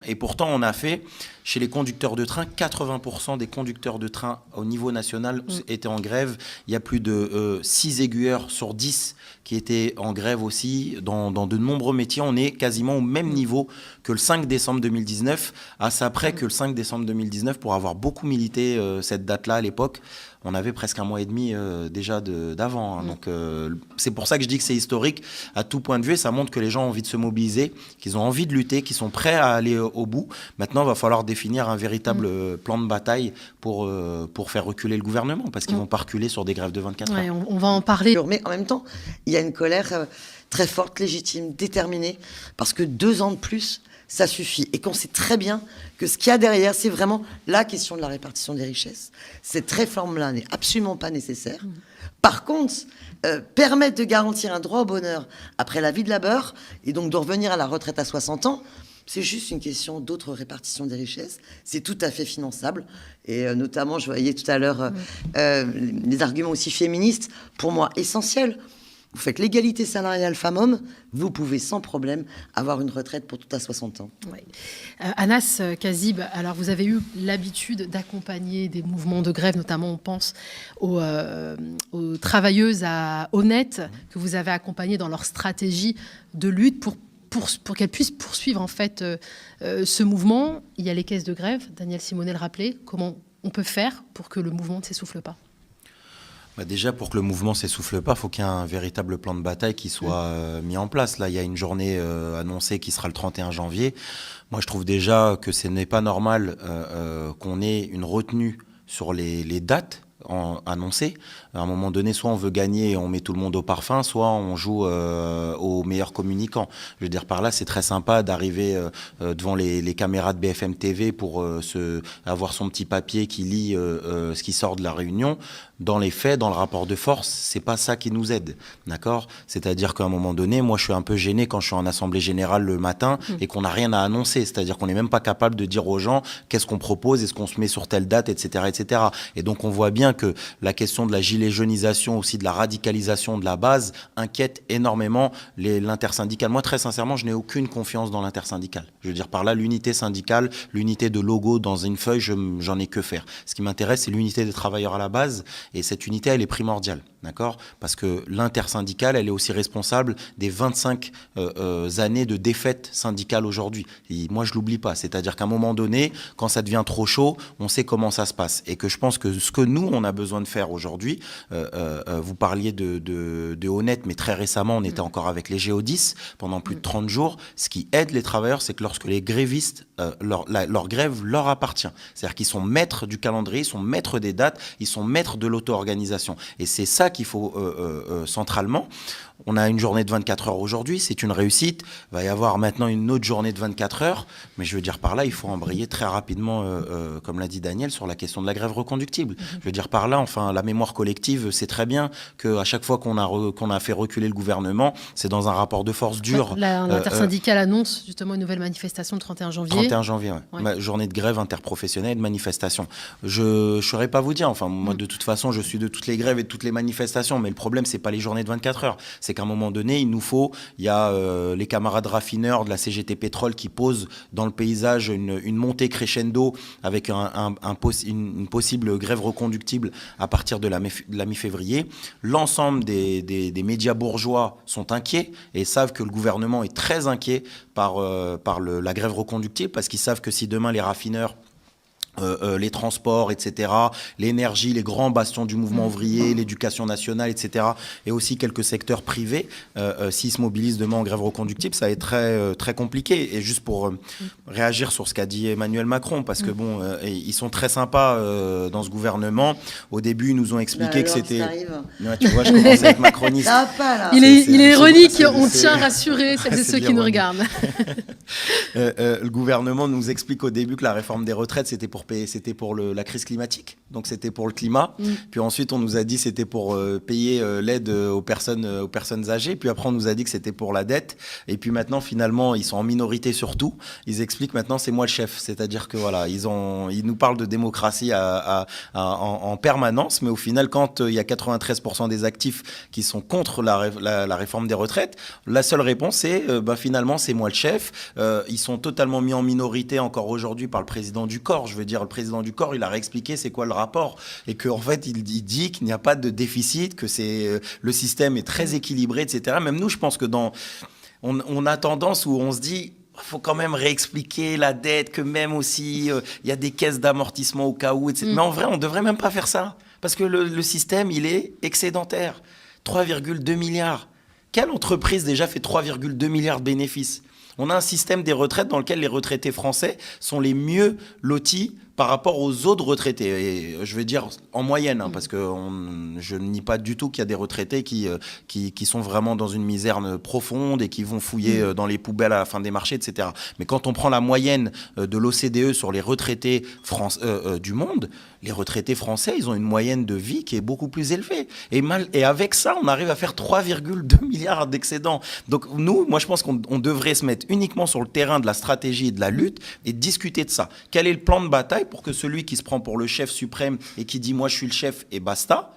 Et pourtant, on a fait, chez les conducteurs de train, 80% des conducteurs de train au niveau national étaient en grève. Il y a plus de 6 aiguilleurs sur 10 qui étaient en grève aussi. Dans de nombreux métiers, on est quasiment au même niveau que le 5 décembre 2019. À ça près que le 5 décembre 2019, pour avoir beaucoup milité cette date-là à l'époque, on avait presque un mois et demi déjà d'avant. Donc c'est pour ça que je dis que c'est historique à tout point de vue. Et ça montre que les gens ont envie de se mobiliser, qu'ils ont envie de lutter, qu'ils sont prêts à aller au bout. Maintenant, il va falloir définir un véritable plan de bataille pour faire reculer le gouvernement, parce qu'ils ne vont pas reculer sur des grèves de 24 heures. On va en parler. Mais en même temps, il y a une colère très forte, légitime, déterminée, parce que 2 ans de plus, ça suffit. Et qu'on sait très bien que ce qu'il y a derrière, c'est vraiment la question de la répartition des richesses. Cette réforme-là n'est absolument pas nécessaire. Par contre, permettre de garantir un droit au bonheur après la vie de labeur, et donc de revenir à la retraite à 60 ans, c'est juste une question d'autre répartition des richesses. C'est tout à fait finançable. Et notamment, je voyais tout à l'heure les arguments aussi féministes, pour moi essentiels. Vous faites l'égalité salariale femmes-hommes, vous pouvez sans problème avoir une retraite pour tout à 60 ans. Ouais. Anas Kazib, alors vous avez eu l'habitude d'accompagner des mouvements de grève, notamment on pense aux travailleuses à Honnête, que vous avez accompagnées dans leur stratégie de lutte pour qu'elles puissent poursuivre en fait ce mouvement. Il y a les caisses de grève, Daniel Simonet le rappelait. Comment on peut faire pour que le mouvement ne s'essouffle pas ? Déjà, pour que le mouvement ne s'essouffle pas, il faut qu'il y ait un véritable plan de bataille qui soit mis en place. Là, il y a une journée annoncée qui sera le 31 janvier. Moi, je trouve déjà que ce n'est pas normal qu'on ait une retenue sur les dates annoncées. À un moment donné, soit on veut gagner et on met tout le monde au parfum, soit on joue au meilleur communicant. Je veux dire, par là, c'est très sympa d'arriver devant les caméras de BFM TV pour avoir son petit papier qui lit ce qui sort de la réunion. Dans les faits, dans le rapport de force, c'est pas ça qui nous aide, d'accord ? C'est-à-dire qu'à un moment donné, moi, je suis un peu gêné quand je suis en assemblée générale le matin et qu'on n'a rien à annoncer. C'est-à-dire qu'on n'est même pas capable de dire aux gens qu'est-ce qu'on propose, est-ce qu'on se met sur telle date, etc., etc. Et donc, on voit bien que la question de la gilet jaunisation, aussi de la radicalisation de la base, inquiète énormément l'intersyndicale. Moi, très sincèrement, je n'ai aucune confiance dans l'intersyndicale. Je veux dire par là, l'unité syndicale, l'unité de logo dans une feuille, j'en ai que faire. Ce qui m'intéresse, c'est l'unité des travailleurs à la base. Et cette unité, elle est primordiale, d'accord ? Parce que l'intersyndicale, elle est aussi responsable des 25 années de défaite syndicale aujourd'hui. Et moi, je l'oublie pas. C'est-à-dire qu'à un moment donné, quand ça devient trop chaud, on sait comment ça se passe. Et que je pense que ce que nous, on a besoin de faire aujourd'hui, vous parliez de Honnête, mais très récemment, on était encore avec les Géodis pendant plus de 30 jours. Ce qui aide les travailleurs, c'est que lorsque les grévistes, leur grève leur appartient. C'est-à-dire qu'ils sont maîtres du calendrier, ils sont maîtres des dates, ils sont maîtres de l'auto-organisation. Et c'est ça qu'il faut centralement. On a une journée de 24 heures aujourd'hui, c'est une réussite. Il va y avoir maintenant une autre journée de 24 heures. Mais je veux dire par là, il faut embrayer très rapidement, comme l'a dit Daniel, sur la question de la grève reconductible. Je veux dire par là, enfin, la mémoire collective, c'est très bien qu'à chaque fois qu'on a fait reculer le gouvernement, c'est dans un rapport de force dur. L'intersyndicale annonce justement une nouvelle manifestation le 31 janvier. 31 janvier, ouais. Journée de grève interprofessionnelle, de manifestation. Je ne saurais pas vous dire. Enfin, moi, de toute façon, je suis de toutes les grèves et de toutes les manifestations. Mais le problème, c'est pas les journées de 24 heures. C'est qu'à un moment donné, il y a les camarades raffineurs de la CGT Pétrole qui posent dans le paysage une montée crescendo avec une possible grève reconductible à partir de la mi-février. L'ensemble des médias bourgeois sont inquiets et savent que le gouvernement est très inquiet par la grève reconductible parce qu'ils savent que si demain les raffineurs les transports, etc., l'énergie, les grands bastions du mouvement ouvrier, l'éducation nationale, etc., et aussi quelques secteurs privés, s'ils se mobilisent demain en grève reconductible, ça va être très, très compliqué. Et juste pour réagir sur ce qu'a dit Emmanuel Macron, parce que bon, ils sont très sympas dans ce gouvernement. Au début, ils nous ont expliqué que c'était... Ouais, tu vois, je commence à être macroniste. Ça va pas, là. Il est ironique, on tient à rassurer celles et ceux qui nous regardent. Le gouvernement nous explique au début que la réforme des retraites, c'était pour pour payer, c'était pour la crise climatique, donc c'était pour le climat. Puis ensuite, on nous a dit que c'était pour payer l'aide aux personnes âgées. Puis après, on nous a dit que c'était pour la dette. Et puis maintenant, finalement, ils sont en minorité sur tout. Ils expliquent maintenant, c'est moi le chef. C'est-à-dire que voilà, ils nous parlent de démocratie en permanence, mais au final, quand il y a 93% des actifs qui sont contre la réforme des retraites, la seule réponse, c'est finalement, c'est moi le chef. Ils sont totalement mis en minorité encore aujourd'hui par le président du corps. Je veux dire, le président du corps, il a réexpliqué c'est quoi le rapport et qu'en fait, il dit qu'il n'y a pas de déficit, que le système est très équilibré, etc. Même nous, je pense que on a tendance où on se dit faut quand même réexpliquer la dette, que même aussi il y a des caisses d'amortissement au cas où, etc. Mais en vrai, on ne devrait même pas faire ça parce que le système, il est excédentaire. 3,2 milliards. Quelle entreprise déjà fait 3,2 milliards de bénéfices ? On a un système des retraites dans lequel les retraités français sont les mieux lotis par rapport aux autres retraités. Et je vais dire en moyenne, parce que je ne nie pas du tout qu'il y a des retraités qui sont vraiment dans une misère profonde et qui vont fouiller dans les poubelles à la fin des marchés, etc. Mais quand on prend la moyenne de l'OCDE sur les retraités du monde, les retraités français, ils ont une moyenne de vie qui est beaucoup plus élevée. Et avec ça, on arrive à faire 3,2 milliards d'excédents. Donc nous, moi je pense qu'on devrait se mettre uniquement sur le terrain de la stratégie et de la lutte et discuter de ça. Quel est le plan de bataille pour que celui qui se prend pour le chef suprême et qui dit « moi je suis le chef et basta »,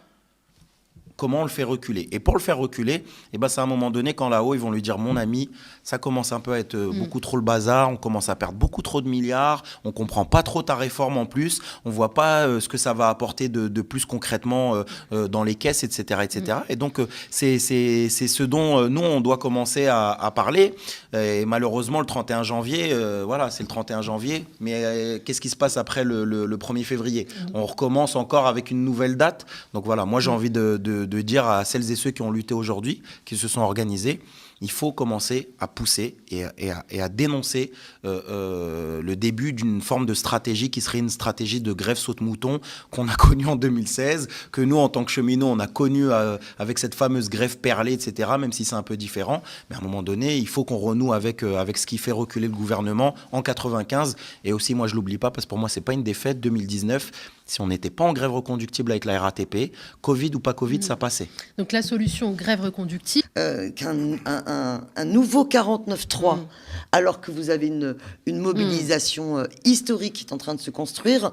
comment on le fait reculer? Et pour le faire reculer, c'est à un moment donné quand là-haut, ils vont lui dire « mon ami, ça commence un peu à être beaucoup trop le bazar, on commence à perdre beaucoup trop de milliards, on ne comprend pas trop ta réforme en plus, on ne voit pas ce que ça va apporter de plus concrètement dans les caisses, etc. etc. » Et donc, c'est ce dont nous, on doit commencer à parler. Et malheureusement, le 31 janvier, c'est le 31 janvier, mais qu'est-ce qui se passe après le 1er février? On recommence encore avec une nouvelle date. Donc voilà, moi j'ai envie de dire à celles et ceux qui ont lutté aujourd'hui, qui se sont organisés, il faut commencer à pousser et à dénoncer le début d'une forme de stratégie qui serait une stratégie de grève saute-mouton qu'on a connue en 2016, que nous, en tant que cheminots, on a connue avec cette fameuse grève perlée, etc., même si c'est un peu différent. Mais à un moment donné, il faut qu'on renoue avec ce qui fait reculer le gouvernement en 95. Et aussi, moi, je ne l'oublie pas, parce que pour moi, ce n'est pas une défaite. 2019, si on n'était pas en grève reconductible avec la RATP, Covid ou pas Covid, ça passait. Donc la solution grève reconductible. Un nouveau 49.3, alors que vous avez une mobilisation historique qui est en train de se construire,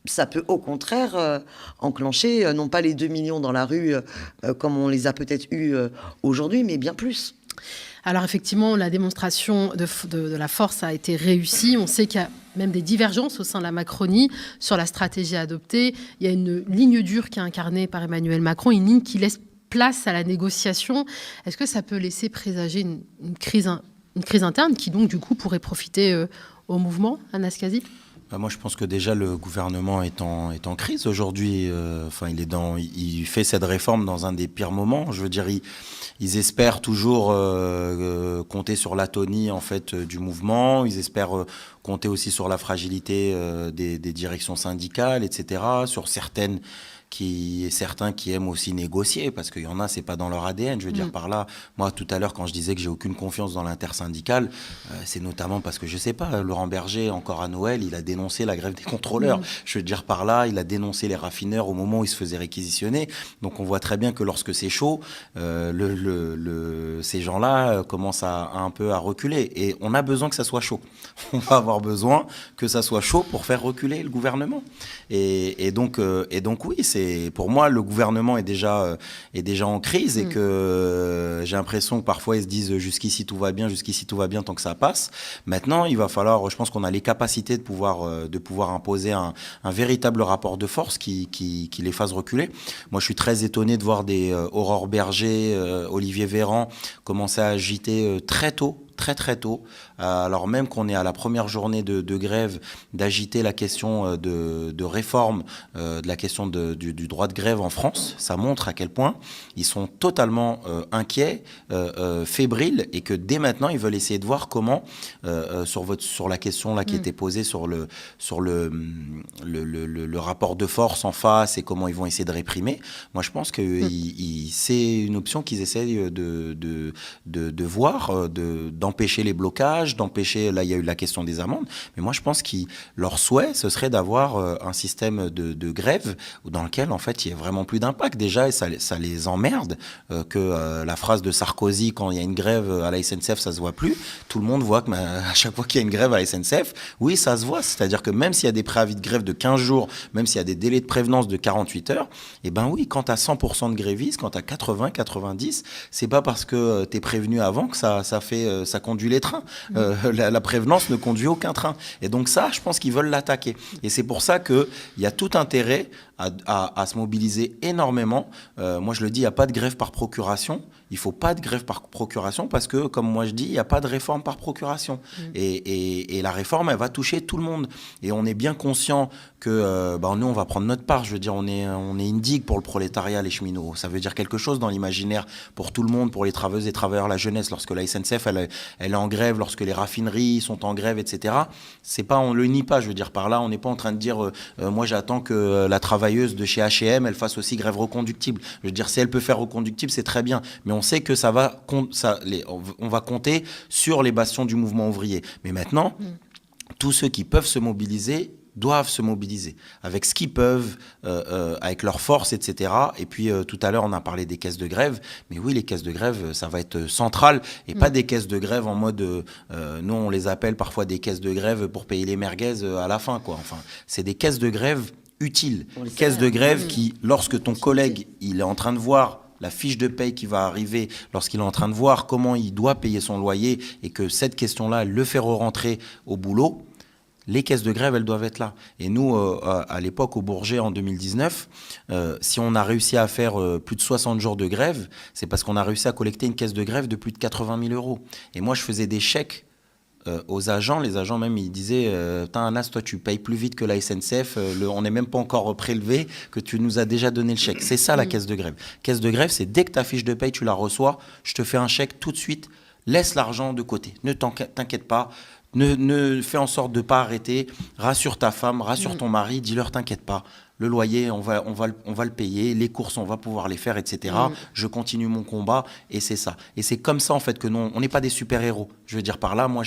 ça peut au contraire enclencher, non pas les 2 millions dans la rue, comme on les a peut-être eus aujourd'hui, mais bien plus. Alors effectivement, la démonstration de la force a été réussie. On sait qu'il y a même des divergences au sein de la Macronie sur la stratégie adoptée. Il y a une ligne dure qui est incarnée par Emmanuel Macron, une ligne qui laisse place à la négociation. Est-ce que ça peut laisser présager une crise interne qui donc du coup pourrait profiter au mouvement, Anas Kazib? Moi, je pense que déjà le gouvernement est en crise aujourd'hui. Il fait cette réforme dans un des pires moments. Je veux dire, ils espèrent toujours compter sur l'atonie en fait du mouvement. Ils espèrent compter aussi sur la fragilité des directions syndicales, etc. Sur certains qui aiment aussi négocier, parce qu'il y en a, c'est pas dans leur ADN. Je veux dire par là, moi tout à l'heure quand je disais que j'ai aucune confiance dans l'intersyndicale, c'est notamment parce que je sais pas, Laurent Berger, encore à Noël, il a dénoncé la grève des contrôleurs. Je veux dire par là, il a dénoncé les raffineurs au moment où ils se faisaient réquisitionner. Donc on voit très bien que lorsque c'est chaud, ces gens-là commencent un peu à reculer. Et on a besoin que ça soit chaud. On va avoir besoin que ça soit chaud pour faire reculer le gouvernement. Et donc oui, pour moi, le gouvernement est déjà en crise et que j'ai l'impression que parfois ils se disent jusqu'ici tout va bien tant que ça passe. Maintenant, il va falloir, je pense qu'on a les capacités de pouvoir imposer un véritable rapport de force qui les fasse reculer. Moi, je suis très étonné de voir des Aurore Berger, Olivier Véran commencer à agiter très tôt, alors même qu'on est à la première journée de grève, d'agiter la question de réforme de la question du droit de grève en France. Ça montre à quel point ils sont totalement inquiets, fébriles, et que dès maintenant, ils veulent essayer de voir comment, sur la question là qui était posée sur le rapport de force en face et comment ils vont essayer de réprimer. Moi, je pense que c'est une option qu'ils essayent de voir, d'envisager d'empêcher les blocages, d'empêcher, là il y a eu la question des amendes, mais moi je pense que leur souhait, ce serait d'avoir un système de grève dans lequel en fait il n'y ait vraiment plus d'impact déjà, et ça les emmerde que la phrase de Sarkozy, quand il y a une grève à la SNCF, ça se voit plus. Tout le monde voit que à chaque fois qu'il y a une grève à la SNCF, oui, ça se voit. C'est-à-dire que même s'il y a des préavis de grève de 15 jours, même s'il y a des délais de prévenance de 48 heures, eh ben oui, quand tu as 100% de grévistes, quand tu as 80, 90, c'est pas parce que tu es prévenu avant que ça conduit les trains. La prévenance ne conduit aucun train. Et donc ça, je pense qu'ils veulent l'attaquer. Et c'est pour ça qu'il y a tout intérêt à se mobiliser énormément. Moi, je le dis, il n'y a pas de grève par procuration. Il ne faut pas de grève par procuration parce que, comme moi je dis, il n'y a pas de réforme par procuration. Et la réforme, elle va toucher tout le monde. Et on est bien conscient que nous, on va prendre notre part. Je veux dire, on est une digue pour le prolétariat, les cheminots. Ça veut dire quelque chose dans l'imaginaire pour tout le monde, pour les travailleuses et travailleurs, la jeunesse. Lorsque la SNCF, elle est en grève, lorsque les raffineries sont en grève, etc. C'est pas, on le nie pas. Je veux dire, par là, on n'est pas en train de dire, moi, j'attends que la travailleuse de chez H&M, elle fasse aussi grève reconductible. Je veux dire, si elle peut faire reconductible, c'est très bien. Mais on sait que on va compter sur les bastions du mouvement ouvrier. Mais maintenant, tous ceux qui peuvent se mobiliser doivent se mobiliser avec ce qu'ils peuvent, avec leur force, etc. Et puis tout à l'heure, on a parlé des caisses de grève. Mais oui, les caisses de grève, ça va être central et pas des caisses de grève en mode, nous on les appelle parfois des caisses de grève pour payer les merguez à la fin, quoi. Enfin, c'est des caisses de grève utiles. Caisses de grève qui, lorsque ton collègue, il est en train de voir la fiche de paye qui va arriver, lorsqu'il est en train de voir comment il doit payer son loyer et que cette question-là, elle le fait re-rentrer au boulot, les caisses de grève, elles doivent être là. Et nous, à l'époque, au Bourget, en 2019, si on a réussi à faire plus de 60 jours de grève, c'est parce qu'on a réussi à collecter une caisse de grève de plus de 80 000 euros. Et moi, je faisais des chèques aux agents. Les agents même, ils disaient putain, Anas, toi, tu payes plus vite que la SNCF. On n'est même pas encore prélevé que tu nous as déjà donné le chèque. C'est ça, la caisse de grève. Caisse de grève, c'est dès que ta fiche de paye, tu la reçois, je te fais un chèque tout de suite. Laisse l'argent de côté. Ne t'inquiète pas. Ne fais en sorte de ne pas arrêter. Rassure ta femme, rassure ton mari, dis-leur t'inquiète pas. Le loyer, on va le payer. Les courses, on va pouvoir les faire, etc. Je continue mon combat et c'est ça. Et c'est comme ça en fait que nous, on n'est pas des super-héros. Je veux dire par là, moi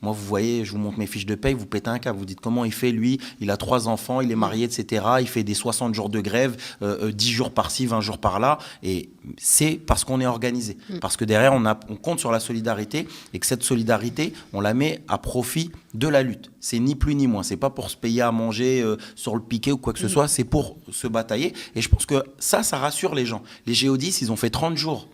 vous voyez, je vous montre mes fiches de paye, vous pétez un câble, vous dites comment il fait lui, il a 3 enfants, il est marié, etc. Il fait des 60 jours de grève, 10 jours par-ci, 20 jours par-là. Et c'est parce qu'on est organisé. Parce que derrière, on compte sur la solidarité et que cette solidarité, on la met à profit de la lutte. C'est ni plus ni moins. C'est pas pour se payer à manger sur le piquet ou quoi que ce soit. C'est pour se batailler. Et je pense que ça rassure les gens. Les Géodis, ils ont fait 30 jours.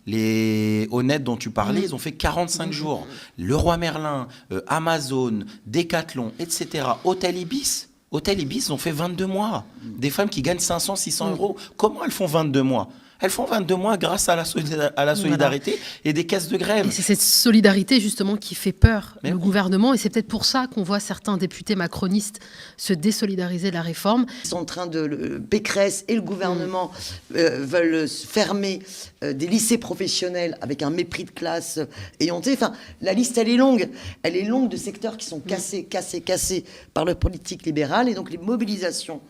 Les honnêtes dont tu parlais, ils ont fait 45 jours. Leroy Merlin, Amazon, Decathlon, etc. Hôtel Ibis, ils ont fait 22 mois. Des femmes qui gagnent 500, 600 euros. Comment elles font 22 mois ? Elles font 22 mois grâce à la solidarité et des caisses de grève. Et c'est cette solidarité justement qui fait peur au gouvernement. Et c'est peut-être pour ça qu'on voit certains députés macronistes se désolidariser de la réforme. Ils sont en train Pécresse et le gouvernement veulent fermer des lycées professionnels avec un mépris de classe éhonté. Enfin, la liste, elle est longue. Elle est longue de secteurs qui sont cassés par la politique libérale. Et donc les mobilisations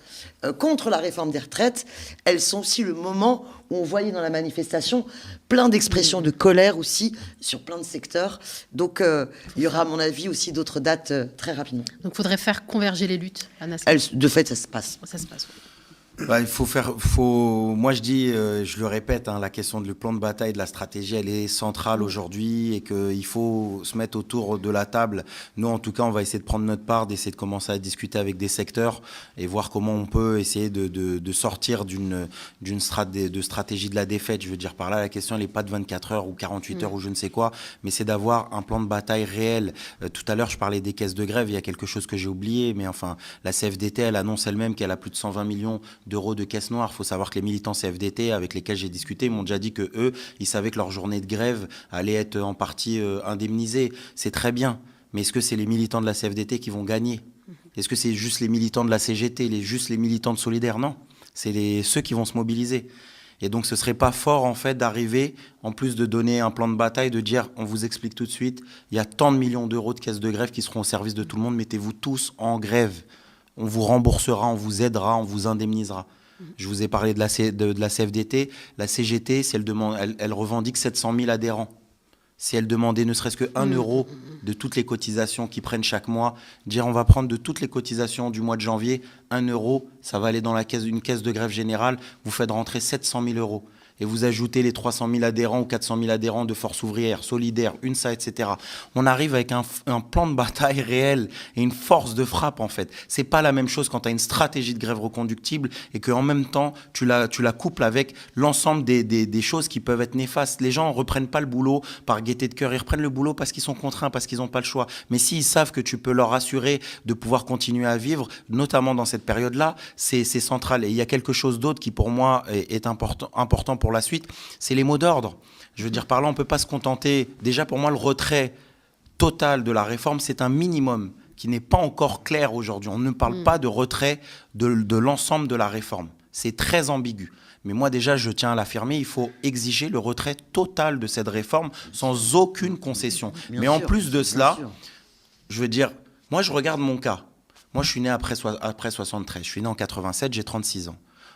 contre la réforme des retraites, elles sont aussi le moment où on voyait dans la manifestation plein d'expressions de colère aussi sur plein de secteurs. Donc il y aura à mon avis aussi d'autres dates très rapidement. Donc il faudrait faire converger les luttes, Anas. De fait, ça se passe. Ça se passe, oui. Moi je dis, je le répète, la question du plan de bataille, de la stratégie, elle est centrale aujourd'hui et qu'il faut se mettre autour de la table. Nous, en tout cas, on va essayer de prendre notre part, d'essayer de commencer à discuter avec des secteurs et voir comment on peut essayer de sortir d'une stratégie de la défaite. Je veux dire par là, la question, elle n'est pas de 24 heures ou 48 heures ou je ne sais quoi, mais c'est d'avoir un plan de bataille réel. Tout à l'heure, je parlais des caisses de grève, il y a quelque chose que j'ai oublié, mais enfin, la CFDT, elle annonce elle-même qu'elle a plus de 120 millions d'euros de caisse noire. Il faut savoir que les militants CFDT avec lesquels j'ai discuté m'ont déjà dit que eux, ils savaient que leur journée de grève allait être en partie indemnisée. C'est très bien, mais est-ce que c'est les militants de la CFDT qui vont gagner ? Est-ce que c'est juste les militants de la CGT, juste les militants de Solidaire ? Non, c'est ceux qui vont se mobiliser. Et donc ce serait pas fort en fait d'arriver, en plus de donner un plan de bataille, de dire on vous explique tout de suite, il y a tant de millions d'euros de caisses de grève qui seront au service de tout le monde, mettez-vous tous en grève. On vous remboursera, on vous aidera, on vous indemnisera. Je vous ai parlé de la CFDT. La CGT, si elle revendique 700 000 adhérents. si elles demandaient ne serait-ce que 1 euro de toutes les cotisations qu'ils prennent chaque mois, dire on va prendre de toutes les cotisations du mois de janvier, 1 euro, ça va aller dans une caisse de grève générale, vous faites rentrer 700 000 euros. Et vous ajoutez les 300 000 adhérents ou 400 000 adhérents de Force ouvrière, Solidaire, UNSA, etc. On arrive avec un plan de bataille réel et une force de frappe, en fait. C'est pas la même chose quand tu as une stratégie de grève reconductible et qu'en même temps, tu la couples avec l'ensemble des choses qui peuvent être néfastes. Les gens ne reprennent pas le boulot par gaieté de cœur. Ils reprennent le boulot parce qu'ils sont contraints, parce qu'ils n'ont pas le choix. Mais s'ils savent que tu peux leur assurer de pouvoir continuer à vivre, notamment dans cette période-là, c'est central. Et il y a quelque chose d'autre qui, pour moi, est important pour la suite, c'est les mots d'ordre. Je veux dire par là, on ne peut pas se contenter. Déjà, pour moi, le retrait total de la réforme, c'est un minimum qui n'est pas encore clair aujourd'hui. On ne parle pas de retrait de l'ensemble de la réforme. C'est très ambigu. Mais moi, déjà, je tiens à l'affirmer, il faut exiger le retrait total de cette réforme sans aucune concession. Mais en plus de cela, je veux dire, moi, je regarde mon cas. Moi, je suis né après 73. Je suis né en 87, j'ai 36 ans.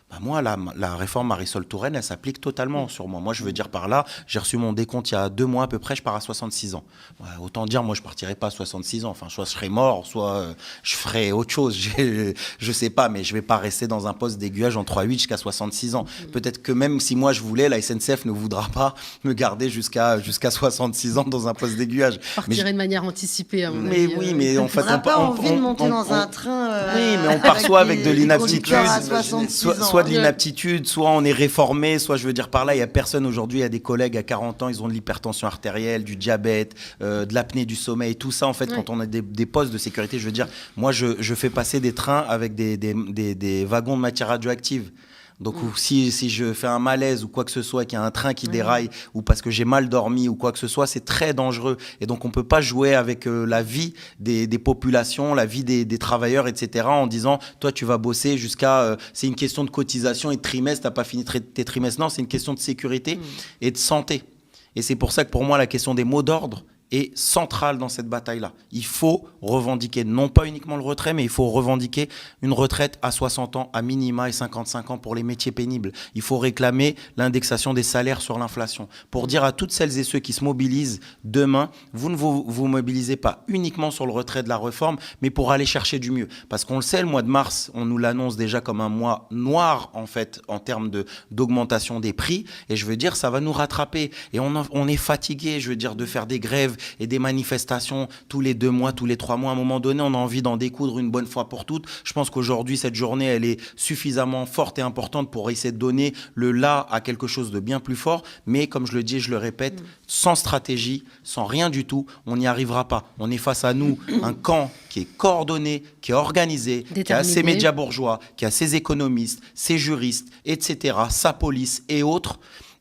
Bah moi, la réforme Marisol Touraine, elle s'applique totalement sur moi. Moi, je veux dire par là, j'ai reçu mon décompte il y a 2 mois à peu près, je pars à 66 ans. Ouais, autant dire, moi, je partirai pas à 66 ans. Enfin, soit je serai mort, soit je ferai autre chose. Je sais pas, mais je vais pas rester dans un poste d'aiguillage en 3-8 jusqu'à 66 ans. Peut-être que même si moi, je voulais, la SNCF ne voudra pas me garder jusqu'à 66 ans dans un poste d'aiguillage. Partirait de manière anticipée, à mon mais avis. oui, mais en fait... On n'a pas envie de monter dans un train... oui, mais on part soit avec de l'inaptitude, soit de Ouais. l'inaptitude, soit on est réformé, soit je veux dire par là, il n'y a personne aujourd'hui, il y a des collègues à 40 ans, ils ont de l'hypertension artérielle, du diabète, de l'apnée du sommeil, tout ça en fait, quand on a des postes de sécurité, je veux dire, moi je fais passer des trains avec des wagons de matière radioactive. Donc si je fais un malaise ou quoi que ce soit, qu'il y a un train qui déraille ou parce que j'ai mal dormi ou quoi que ce soit, c'est très dangereux. Et donc on ne peut pas jouer avec la vie des populations, la vie des travailleurs, etc. en disant, toi tu vas bosser jusqu'à... c'est une question de cotisation et de trimestre, tu n'as pas fini tes trimestres. Non, c'est une question de sécurité et de santé. Et c'est pour ça que pour moi, la question des mots d'ordre est centrale dans cette bataille-là. Il faut revendiquer, non pas uniquement le retrait, mais il faut revendiquer une retraite à 60 ans, à minima, et 55 ans pour les métiers pénibles. Il faut réclamer l'indexation des salaires sur l'inflation. Pour dire à toutes celles et ceux qui se mobilisent demain, vous ne vous mobilisez pas uniquement sur le retrait de la réforme, mais pour aller chercher du mieux. Parce qu'on le sait, le mois de mars, on nous l'annonce déjà comme un mois noir, en fait, en termes d'augmentation des prix. Et je veux dire, ça va nous rattraper. Et on est fatigué, je veux dire, de faire des grèves et des manifestations tous les 2 mois, tous les 3 mois. À un moment donné, on a envie d'en découdre une bonne fois pour toutes. Je pense qu'aujourd'hui, cette journée, elle est suffisamment forte et importante pour essayer de donner le là à quelque chose de bien plus fort. Mais comme je le dis et je le répète, sans stratégie, sans rien du tout, on n'y arrivera pas. On est face à nous un camp qui est coordonné, qui est organisé, qui a ses médias bourgeois, qui a ses économistes, ses juristes, etc., sa police et autres.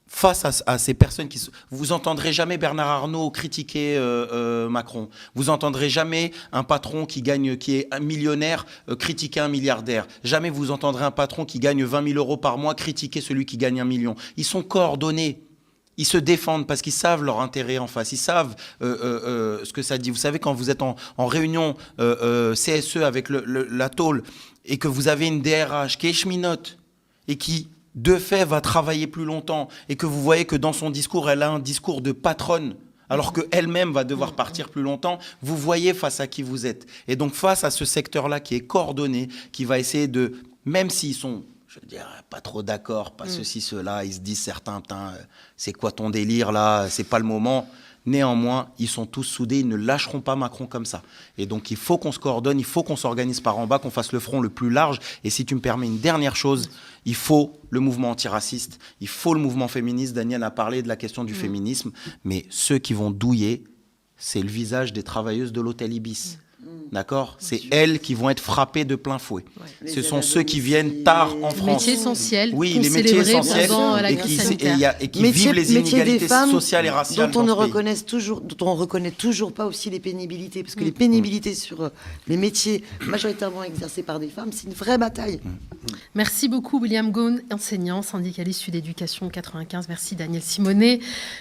Face à ces personnes vous entendrez jamais Bernard Arnault critiquer Macron. Vous entendrez jamais un patron qui est un millionnaire critiquer un milliardaire. Jamais vous entendrez un patron qui gagne 20 000 euros par mois critiquer celui qui gagne 1 million. Ils sont coordonnés. Ils se défendent parce qu'ils savent leur intérêt en face. Ils savent ce que ça dit. Vous savez, quand vous êtes en réunion CSE avec la tôle et que vous avez une DRH qui est cheminote et qui de fait va travailler plus longtemps et que vous voyez que dans son discours, elle a un discours de patronne alors qu'elle-même va devoir partir plus longtemps, vous voyez face à qui vous êtes. Et donc face à ce secteur-là qui est coordonné, qui va essayer de, même s'ils sont, je veux dire, pas trop d'accord, pas ceci, cela, ils se disent certains, c'est quoi ton délire là, c'est pas le moment. Néanmoins, ils sont tous soudés, ils ne lâcheront pas Macron comme ça. Et donc, il faut qu'on se coordonne, il faut qu'on s'organise par en bas, qu'on fasse le front le plus large. Et si tu me permets une dernière chose, il faut le mouvement antiraciste, il faut le mouvement féministe. Daniel a parlé de la question du féminisme, mais ceux qui vont douiller, c'est le visage des travailleuses de l'hôtel Ibis. D'accord ? C'est elles qui vont être frappées de plein fouet. Ouais. Ce sont ceux qui viennent tard en France. Métiers essentiels. Oui, les métiers essentiels pendant la crise sanitaire. Et qui vivent les inégalités sociales et raciales dont on ne reconnaît toujours pas aussi les pénibilités. Parce que les pénibilités sur les métiers majoritairement exercés par des femmes, c'est une vraie bataille. Merci beaucoup William Ghosn, enseignant, syndicaliste Sud Éducation 95. Merci Daniel Simonet,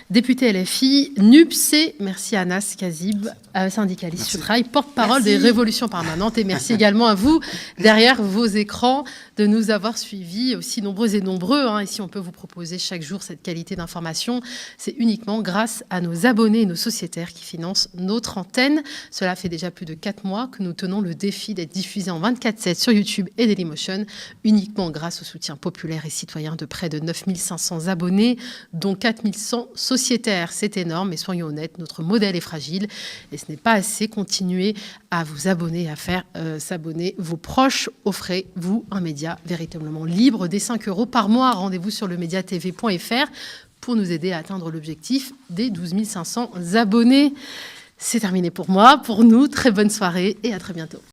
député LFI. NUPC, merci Anas Kazib, syndicaliste Sud Travail, porte-parole parole des révolutions permanentes. Et merci également à vous, derrière vos écrans, de nous avoir suivis, aussi nombreux et nombreux. Et si on peut vous proposer chaque jour cette qualité d'information, c'est uniquement grâce à nos abonnés et nos sociétaires qui financent notre antenne. Cela fait déjà plus de 4 mois que nous tenons le défi d'être diffusés en 24/7 sur YouTube et Dailymotion, uniquement grâce au soutien populaire et citoyen de près de 9500 abonnés, dont 4100 sociétaires. C'est énorme, mais soyons honnêtes, notre modèle est fragile et ce n'est pas assez. Continuez à vous abonner, à faire s'abonner vos proches. Offrez-vous un média véritablement libre des 5 € par mois. Rendez-vous sur lemediatv.fr pour nous aider à atteindre l'objectif des 12 500 abonnés. C'est terminé pour moi, pour nous. Très bonne soirée et à très bientôt.